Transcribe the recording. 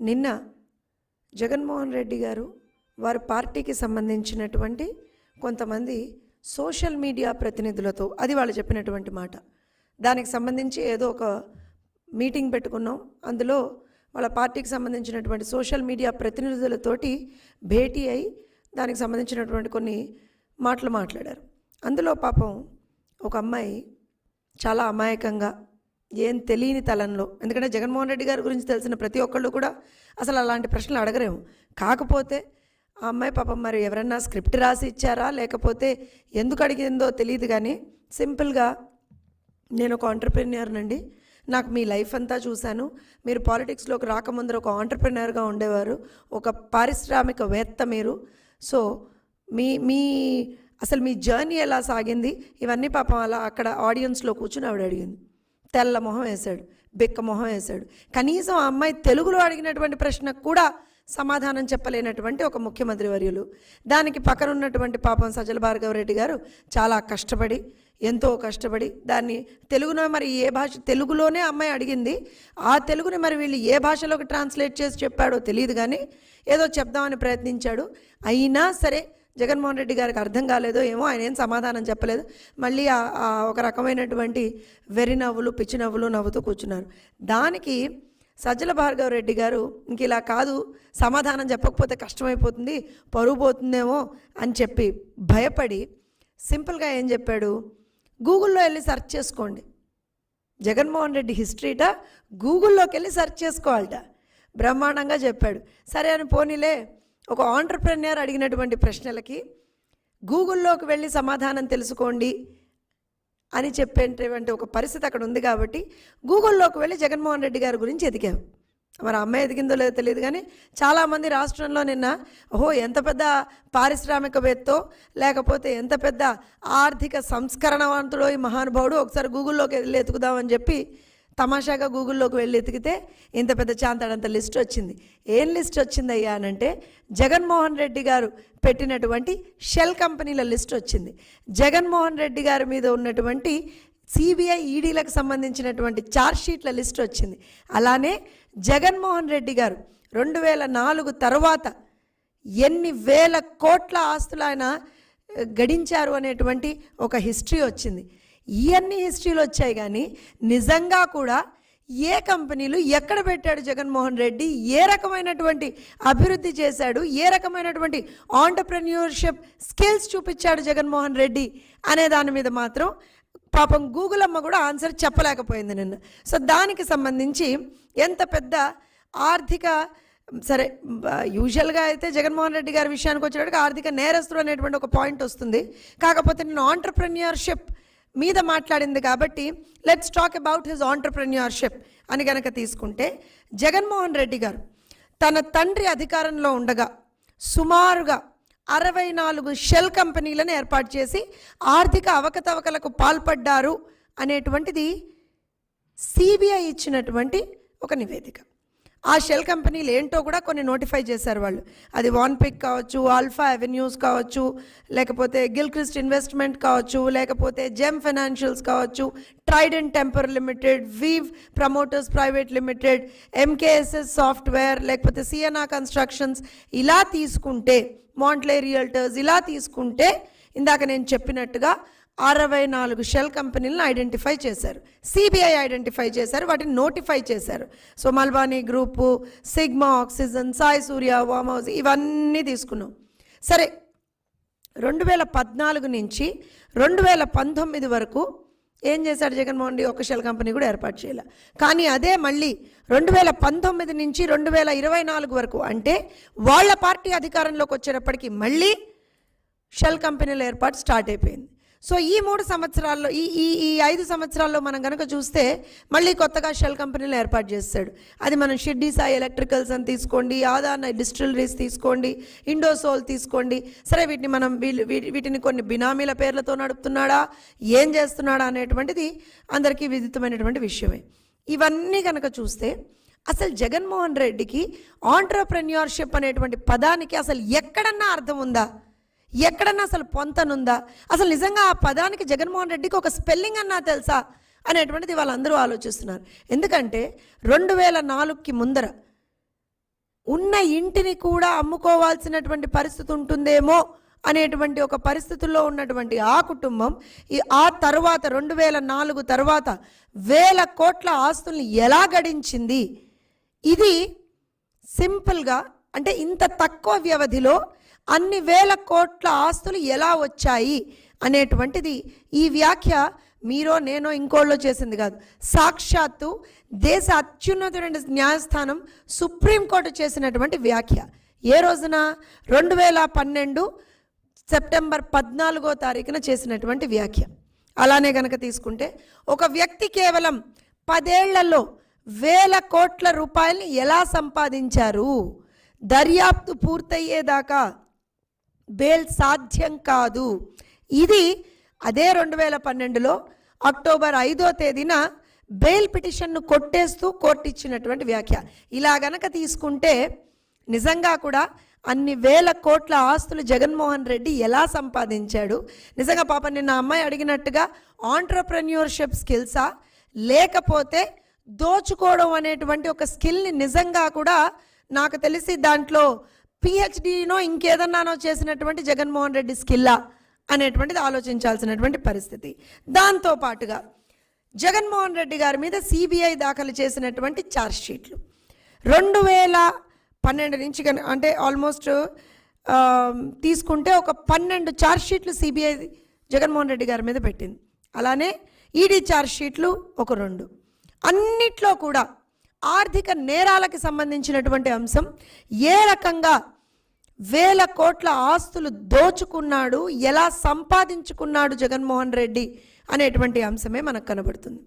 నిన్న జగన్మోహన్ రెడ్డి గారు వారి పార్టీకి సంబంధించినటువంటి కొంతమంది సోషల్ మీడియా ప్రతినిధులతో, అది వాళ్ళు చెప్పినటువంటి మాట, దానికి సంబంధించి ఏదో ఒక మీటింగ్ పెట్టుకున్నాం, అందులో వాళ్ళ పార్టీకి సంబంధించినటువంటి సోషల్ మీడియా ప్రతినిధులతోటి భేటీ అయి దానికి సంబంధించినటువంటి కొన్ని మాటలు మాట్లాడారు. అందులో పాపం ఒక అమ్మాయి చాలా అమాయకంగా, ఏం తెలియని తలంలో, ఎందుకంటే జగన్మోహన్ రెడ్డి గారి గురించి తెలిసిన ప్రతి ఒక్కళ్ళు కూడా అసలు అలాంటి ప్రశ్నలు అడగరేమో, కాకపోతే ఆ అమ్మాయి పాపం మరి ఎవరన్నా స్క్రిప్ట్ రాసి ఇచ్చారా లేకపోతే ఎందుకు అడిగిందో తెలియదు, కానీ సింపుల్గా నేను ఒక ఆంటర్ప్రెన్యూర్నండి, నాకు మీ లైఫ్ అంతా చూశాను, మీరు పాలిటిక్స్లోకి రాకముందర ఒక ఆంటర్ప్రెన్యూర్గా ఉండేవారు, ఒక పారిశ్రామికవేత్త మీరు, సో మీ అసలు మీ జర్నీ ఎలా సాగింది, ఇవన్నీ పాపం అలా అక్కడ ఆడియన్స్లో కూర్చుని ఆవిడ అడిగింది. తెల్ల మొహం వేశాడు, బెక్క మొహం వేశాడు. కనీసం ఆ అమ్మాయి తెలుగులో అడిగినటువంటి ప్రశ్నకు కూడా సమాధానం చెప్పలేనటువంటి ఒక ముఖ్యమంత్రి వర్యులు. దానికి పక్కన ఉన్నటువంటి పాపం సజ్జల భార్గవరెడ్డి గారు చాలా కష్టపడి, ఎంతో కష్టపడి దాన్ని తెలుగులో, మరి ఏ భాష, తెలుగులోనే అమ్మాయి అడిగింది, ఆ తెలుగుని మరి వీళ్ళు ఏ భాషలోకి ట్రాన్స్లేట్ చేసి చెప్పాడో తెలియదు, కానీ ఏదో చెప్దామని ప్రయత్నించాడు. అయినా సరే జగన్మోహన్ రెడ్డి గారికి అర్థం కాలేదో ఏమో, ఆయన ఏం సమాధానం చెప్పలేదు. మళ్ళీ ఒక రకమైనటువంటి వెర్రి నవ్వులు, పిచ్చి నవ్వులు నవ్వుతూ కూర్చున్నారు. దానికి సజ్జల భార్గవరెడ్డి గారు ఇంక ఇలా కాదు, సమాధానం చెప్పకపోతే కష్టమైపోతుంది, పరువు పోతుందేమో అని చెప్పి భయపడి సింపుల్గా ఏం చెప్పాడు, గూగుల్లో వెళ్ళి సెర్చ్ చేసుకోండి, జగన్మోహన్ రెడ్డి హిస్టరీట గూగుల్లోకి వెళ్ళి సెర్చ్ చేసుకోవాలట, బ్రహ్మాండంగా చెప్పాడు. సరే అని పోనీలే, ఒక ఆంటర్ప్రెన్యూర్ అడిగినటువంటి ప్రశ్నలకి గూగుల్లోకి వెళ్ళి సమాధానం తెలుసుకోండి అని చెప్పేటువంటి ఒక పరిస్థితి అక్కడ ఉంది. కాబట్టి గూగుల్లోకి వెళ్ళి జగన్మోహన్ రెడ్డి గారి గురించి ఎదిగావు. మరి అమ్మాయి ఎదిగిందో లేదో తెలియదు, కానీ చాలామంది రాష్ట్రంలో నిన్న ఓహో ఎంత పెద్ద పారిశ్రామికవేత్తో లేకపోతే ఎంత పెద్ద ఆర్థిక సంస్కరణవంతుడో ఈ మహానుభావుడు, ఒకసారి గూగుల్లోకి వెళ్ళి ఎతుకుదామని చెప్పి తమాషాగా గూగుల్లోకి వెళ్ళి ఎతికితే ఇంత పెద్ద చాంతాడంత లిస్ట్ వచ్చింది. ఏం లిస్ట్ వచ్చిందయ్యా అనంటే జగన్మోహన్ రెడ్డి గారు పెట్టినటువంటి షెల్ కంపెనీల లిస్ట్ వచ్చింది. జగన్మోహన్ రెడ్డి గారి మీద ఉన్నటువంటి సిబిఐ ఈడీలకు సంబంధించినటువంటి ఛార్జ్షీట్ల లిస్ట్ వచ్చింది. అలానే జగన్మోహన్ రెడ్డి గారు 2004 తర్వాత ఎన్ని వేల కోట్ల ఆస్తులు ఆయన గడించారు అనేటువంటి ఒక హిస్టరీ వచ్చింది. ఇవన్నీ హిస్టరీలు వచ్చాయి, కానీ నిజంగా కూడా ఏ కంపెనీలు ఎక్కడ పెట్టాడు జగన్మోహన్ రెడ్డి, ఏ రకమైనటువంటి అభివృద్ధి చేశాడు, ఏ రకమైనటువంటి ఆంటర్ప్రెన్యూర్షిప్ స్కిల్స్ చూపించాడు జగన్మోహన్ రెడ్డి అనే దాని మీద మాత్రం పాపం గూగుల్ అమ్మ కూడా ఆన్సర్ చెప్పలేకపోయింది నిన్న. సో దానికి సంబంధించి ఎంత పెద్ద ఆర్థిక, సరే యూజువల్గా అయితే జగన్మోహన్ రెడ్డి గారి విషయానికి వచ్చేటప్పటికి ఆర్థిక నేరస్తుడు అనేటువంటి ఒక పాయింట్ వస్తుంది. కాకపోతే నేను ఆంటర్ప్రెన్యూర్షిప్ మీద మాట్లాడింది కాబట్టి let's talk about his entrepreneurship అని కనుక తీసుకుంటే, జగన్మోహన్ రెడ్డి గారు తన తండ్రి అధికారంలో ఉండగా సుమారుగా 64 షెల్ కంపెనీలను ఏర్పాటు చేసి ఆర్థిక అవకతవకలకు పాల్పడ్డారు అనేటువంటిది సిబిఐ ఇచ్చినటువంటి ఒక నివేదిక. ఆ షెల్ కంపెనీలు ఏంటో కూడా కొన్ని నోటిఫై చేశారు వాళ్ళు. అది వాన్పిక్ కావచ్చు, ఆల్ఫా అవెన్యూస్ కావచ్చు, లేకపోతే గిల్క్రిస్ట్ ఇన్వెస్ట్మెంట్ కావచ్చు, లేకపోతే జెమ్ ఫైనాన్షియల్స్ కావచ్చు, Trident Temper Limited, Weave Promoters Private Limited, MKSS Software, లేకపోతే సిఎన్ఆ కన్స్ట్రక్షన్స్, ఇలా తీసుకుంటే మాంట్లే రియల్టర్స్, ఇలా తీసుకుంటే ఇందాక నేను చెప్పినట్టుగా 64 షెల్ కంపెనీలను ఐడెంటిఫై చేశారు. సిబిఐ ఐడెంటిఫై చేశారు, వాటిని నోటిఫై చేశారు. So Malbani group, Sigma Oxygen, Sai Surya, Warm House, ఇవన్నీ తీసుకున్నాం. సరే 2014 నుంచి 2019 వరకు ఏం చేశాడు జగన్మోహన్ రెడ్డి? ఒక షెల్ కంపెనీ కూడా ఏర్పాటు చేయాలి. కానీ అదే మళ్ళీ 2019 నుంచి 2024 వరకు, అంటే వాళ్ళ పార్టీ అధికారంలోకి వచ్చేటప్పటికి మళ్ళీ షెల్ కంపెనీల ఏర్పాటు స్టార్ట్ అయిపోయింది. సో ఈ 3 సంవత్సరాల్లో, ఈ 5 సంవత్సరాల్లో మనం కనుక చూస్తే మళ్ళీ కొత్తగా షెల్ కంపెనీలు ఏర్పాటు చేస్తాడు. అది మనం షిర్డీ సాయి ఎలక్ట్రికల్స్ అని తీసుకోండి, ఆదాన డిస్టిలరీస్ తీసుకోండి, ఇండోసోల్ తీసుకోండి. సరే వీటిని కొన్ని బినామీల పేర్లతో నడుపుతున్నాడా, ఏం చేస్తున్నాడా అనేటువంటిది అందరికీ విదితమైనటువంటి విషయమే. ఇవన్నీ కనుక చూస్తే అసలు జగన్మోహన్ రెడ్డికి ఆంటర్ప్రెన్యూర్షిప్ అనేటువంటి పదానికి అసలు ఎక్కడన్నా అర్థం ఉందా, ఎక్కడన్నా అసలు పొంతనుందా, అసలు నిజంగా ఆ పదానికి జగన్మోహన్ రెడ్డికి ఒక స్పెల్లింగ్ అన్నా తెలుసా అనేటువంటిది వాళ్ళందరూ ఆలోచిస్తున్నారు. ఎందుకంటే 2004కి ముందర ఉన్న ఇంటిని కూడా అమ్ముకోవాల్సినటువంటి పరిస్థితి ఉంటుందేమో అనేటువంటి ఒక పరిస్థితుల్లో ఉన్నటువంటి ఆ కుటుంబం ఆ తర్వాత 2004 తర్వాత 1000 కోట్ల ఆస్తుల్ని ఎలా గడించింది? ఇది సింపుల్గా అంటే ఇంత తక్కువ వ్యవధిలో అన్ని 1000 కోట్ల ఆస్తులు ఎలా వచ్చాయి అనేటువంటిది ఈ వ్యాఖ్య మీరో నేనో ఇంకోళ్ళో చేసింది కాదు. సాక్షాత్తు దేశ అత్యున్నతమైన న్యాయస్థానం సుప్రీంకోర్టు చేసినటువంటి వ్యాఖ్య. ఏ రోజున? 2012 సెప్టెంబర్ 14వ తారీఖున చేసినటువంటి వ్యాఖ్య. అలానే కనుక తీసుకుంటే ఒక వ్యక్తి కేవలం 10 ఏళ్లలో 1000 కోట్ల రూపాయలని ఎలా సంపాదించారు? దర్యాప్తు పూర్తయ్యేదాకా బెయిల్ సాధ్యం కాదు. ఇది అదే 2012లో అక్టోబర్ 5వ తేదీన బెయిల్ పిటిషన్ను కొట్టేస్తూ కోర్టు ఇచ్చినటువంటి వ్యాఖ్య. ఇలా గనక తీసుకుంటే నిజంగా కూడా అన్ని 1000 కోట్ల ఆస్తులు జగన్మోహన్ రెడ్డి ఎలా సంపాదించాడు? నిజంగా పాపం నిన్న అమ్మాయి అడిగినట్టుగా ఆంట్రప్రెన్యూర్షిప్ స్కిల్సా, లేకపోతే దోచుకోవడం అనేటువంటి ఒక స్కిల్ని నిజంగా కూడా నాకు తెలిసి దాంట్లో పిహెచ్డీనో ఇంకేదన్నానో చేసినటువంటి జగన్మోహన్ రెడ్డి స్కిల్లా అనేటువంటిది ఆలోచించాల్సినటువంటి పరిస్థితి. దాంతోపాటుగా జగన్మోహన్ రెడ్డి గారి మీద సిబిఐ దాఖలు చేసినటువంటి ఛార్జ్షీట్లు 2012 నుంచి అంటే ఆల్మోస్ట్ తీసుకుంటే ఒక 12 ఛార్జ్షీట్లు సిబిఐ జగన్మోహన్ రెడ్డి గారి మీద పెట్టింది. అలానే ఈడీ ఛార్జ్షీట్లు ఒక 2. అన్నిట్లో కూడా ఆర్థిక నేరాలకు సంబంధించినటువంటి అంశం, ఏ రకంగా 1000 కోట్ల ఆస్తులు దోచుకున్నాడు, ఎలా సంపాదించుకున్నాడు జగన్మోహన్ రెడ్డి అనేటువంటి అంశమే మనకు కనబడుతుంది.